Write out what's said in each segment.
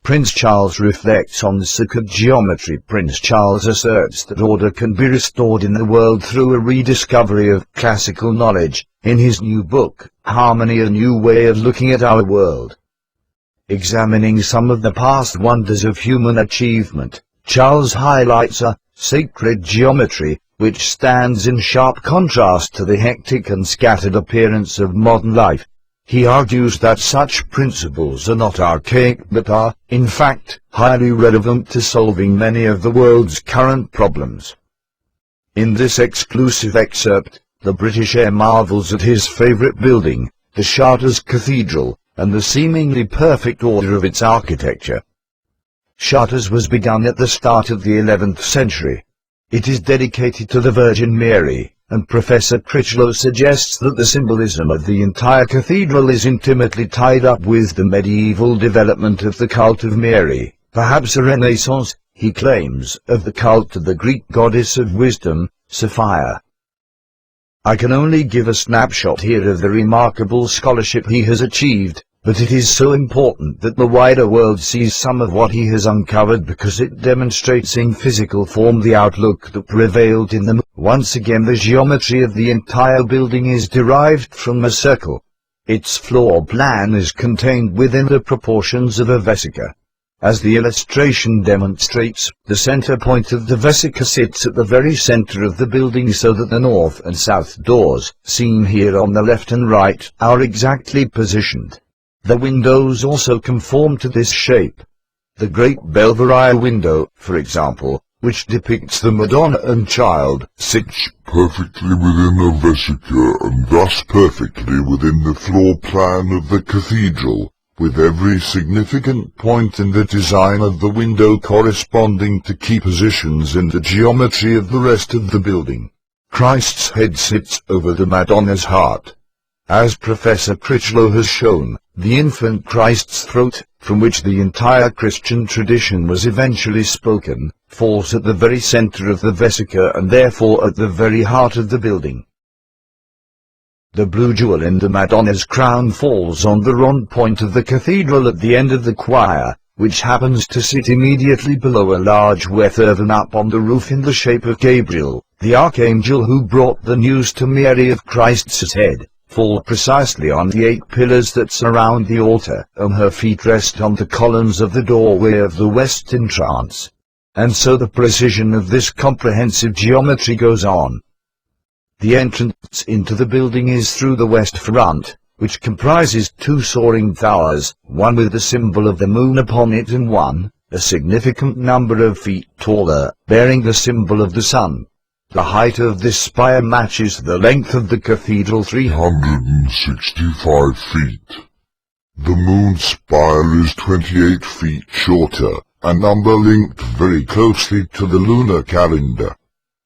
Prince Charles reflects on the sacred geometry. Prince Charles asserts that order can be restored in the world through a rediscovery of classical knowledge, in his new book, Harmony: A New Way of Looking at Our World. Examining some of the past wonders of human achievement, Charles highlights a sacred geometry, which stands in sharp contrast to the hectic and scattered appearance of modern life. He argues that such principles are not archaic but are, in fact, highly relevant to solving many of the world's current problems. In this exclusive excerpt, the British heir marvels at his favourite building, the Chartres Cathedral, and the seemingly perfect order of its architecture. Chartres was begun at the start of the 11th century. It is dedicated to the Virgin Mary, and Professor Critchlow suggests that the symbolism of the entire cathedral is intimately tied up with the medieval development of the cult of Mary, perhaps a renaissance, he claims, of the cult of the Greek goddess of wisdom, Sophia. I can only give a snapshot here of the remarkable scholarship he has achieved, but it is so important that the wider world sees some of what he has uncovered because it demonstrates in physical form the outlook that prevailed in them. Once again, the geometry of the entire building is derived from a circle. Its floor plan is contained within the proportions of a vesica. As the illustration demonstrates, the center point of the vesica sits at the very center of the building so that the north and south doors, seen here on the left and right, are exactly positioned. The windows also conform to this shape. The great Belvedere window, for example, which depicts the Madonna and Child, sits perfectly within the vesica and thus perfectly within the floor plan of the cathedral, with every significant point in the design of the window corresponding to key positions in the geometry of the rest of the building. Christ's head sits over the Madonna's heart. As Professor Critchlow has shown, the infant Christ's throat, from which the entire Christian tradition was eventually spoken, falls at the very center of the vesica and therefore at the very heart of the building. The blue jewel in the Madonna's crown falls on the rond point of the cathedral at the end of the choir, which happens to sit immediately below a large wreath up on the roof in the shape of Gabriel, the archangel who brought the news to Mary of Christ's head. Fall precisely on the 8 pillars that surround the altar, and her feet rest on the columns of the doorway of the west entrance. And so the precision of this comprehensive geometry goes on. The entrance into the building is through the west front, which comprises 2 soaring towers, one with the symbol of the moon upon it and one, a significant number of feet taller, bearing the symbol of the sun. The height of this spire matches the length of the cathedral, 365 feet. The moon spire is 28 feet shorter, a number linked very closely to the lunar calendar.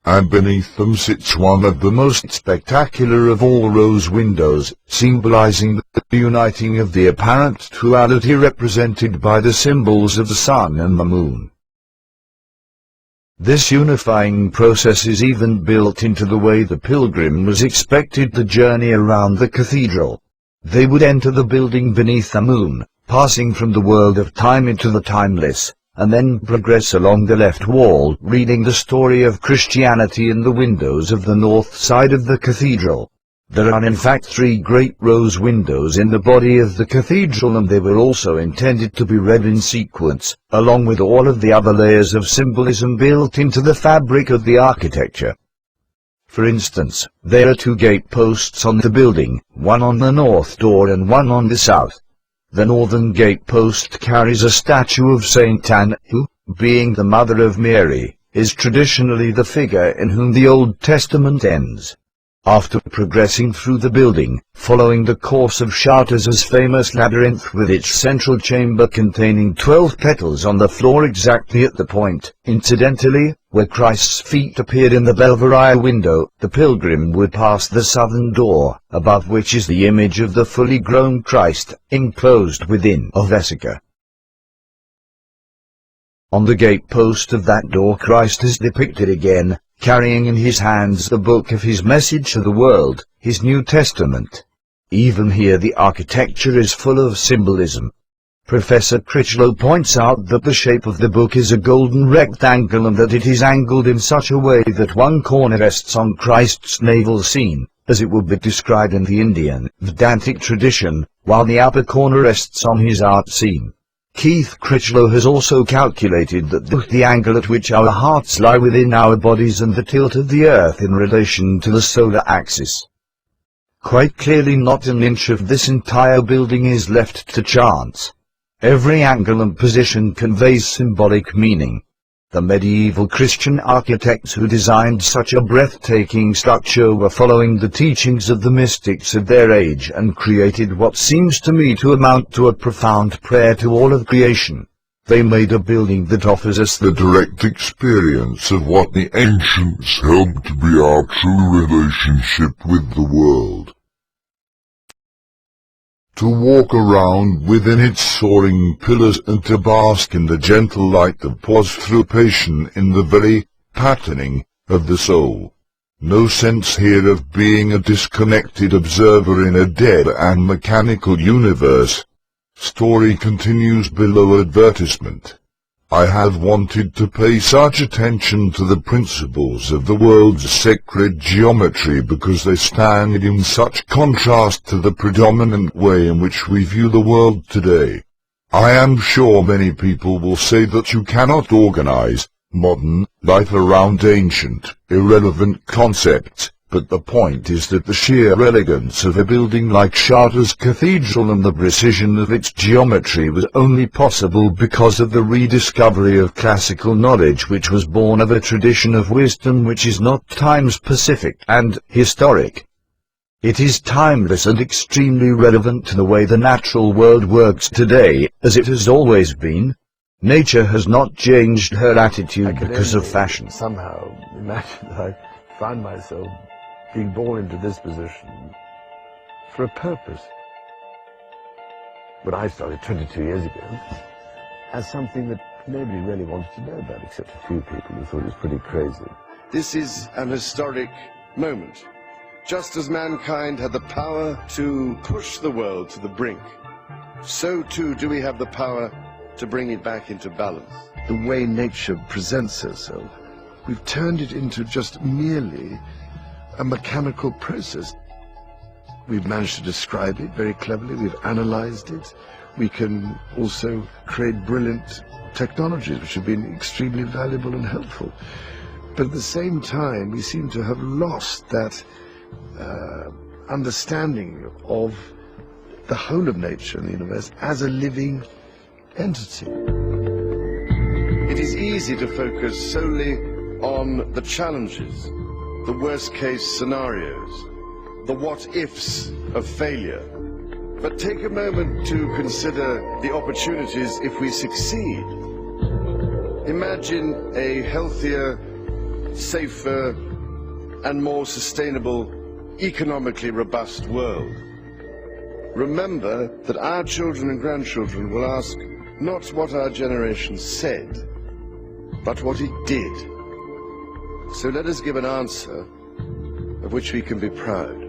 And beneath them sits one of the most spectacular of all rose windows, symbolizing the uniting of the apparent duality represented by the symbols of the sun and the moon. This unifying process is even built into the way the pilgrim was expected to journey around the cathedral. They would enter the building beneath the moon, passing from the world of time into the timeless, and then progress along the left wall, reading the story of Christianity in the windows of the north side of the cathedral. There are in fact 3 great rose windows in the body of the cathedral, and they were also intended to be read in sequence, along with all of the other layers of symbolism built into the fabric of the architecture. For instance, there are 2 gate posts on the building, one on the north door and one on the south. The northern gate post carries a statue of Saint Anne, who, being the mother of Mary, is traditionally the figure in whom the Old Testament ends. After progressing through the building, following the course of Chartres' famous labyrinth with its central chamber containing 12 petals on the floor exactly at the point, incidentally, where Christ's feet appeared in the Belvedere window, the pilgrim would pass the southern door, above which is the image of the fully grown Christ, enclosed within a vesica. On the gate post of that door Christ is depicted again, carrying in his hands the book of his message to the world, his New Testament. Even here the architecture is full of symbolism. Professor Critchlow points out that the shape of the book is a golden rectangle and that it is angled in such a way that one corner rests on Christ's navel scene, as it would be described in the Indian Vedantic tradition, while the upper corner rests on his art scene. Keith Critchlow has also calculated that the angle at which our hearts lie within our bodies and the tilt of the Earth in relation to the solar axis. Quite clearly not an inch of this entire building is left to chance. Every angle and position conveys symbolic meaning. The medieval Christian architects who designed such a breathtaking structure were following the teachings of the mystics of their age and created what seems to me to amount to a profound prayer to all of creation. They made a building that offers us the direct experience of what the ancients held to be our true relationship with the world. To walk around within its soaring pillars and to bask in the gentle light that pours through passion in the very patterning of the soul. No sense here of being a disconnected observer in a dead and mechanical universe. Story continues below advertisement. I have wanted to pay such attention to the principles of the world's sacred geometry because they stand in such contrast to the predominant way in which we view the world today. I am sure many people will say that you cannot organize modern life around ancient, irrelevant concepts, but the point is that the sheer elegance of a building like Chartres Cathedral and the precision of its geometry was only possible because of the rediscovery of classical knowledge which was born of a tradition of wisdom which is not time-specific and historic. It is timeless and extremely relevant to the way the natural world works today, as it has always been. Nature has not changed her attitude because of fashion. Somehow imagine that I find myself being born into this position for a purpose. When I started 22 years ago, as something that nobody really wanted to know about, except a few people who thought it was pretty crazy. This is an historic moment. Just as mankind had the power to push the world to the brink, so too do we have the power to bring it back into balance. The way nature presents herself, we've turned it into just merely a mechanical process. We've managed to describe it very cleverly, we've analyzed it. We can also create brilliant technologies which have been extremely valuable and helpful. But at the same time, we seem to have lost that understanding of the whole of nature and the universe as a living entity. It is easy to focus solely on the challenges, the worst-case scenarios, the what-ifs of failure. But take a moment to consider the opportunities if we succeed. Imagine a healthier, safer, and more sustainable, economically robust world. Remember that our children and grandchildren will ask not what our generation said, but what it did. So let us give an answer of which we can be proud.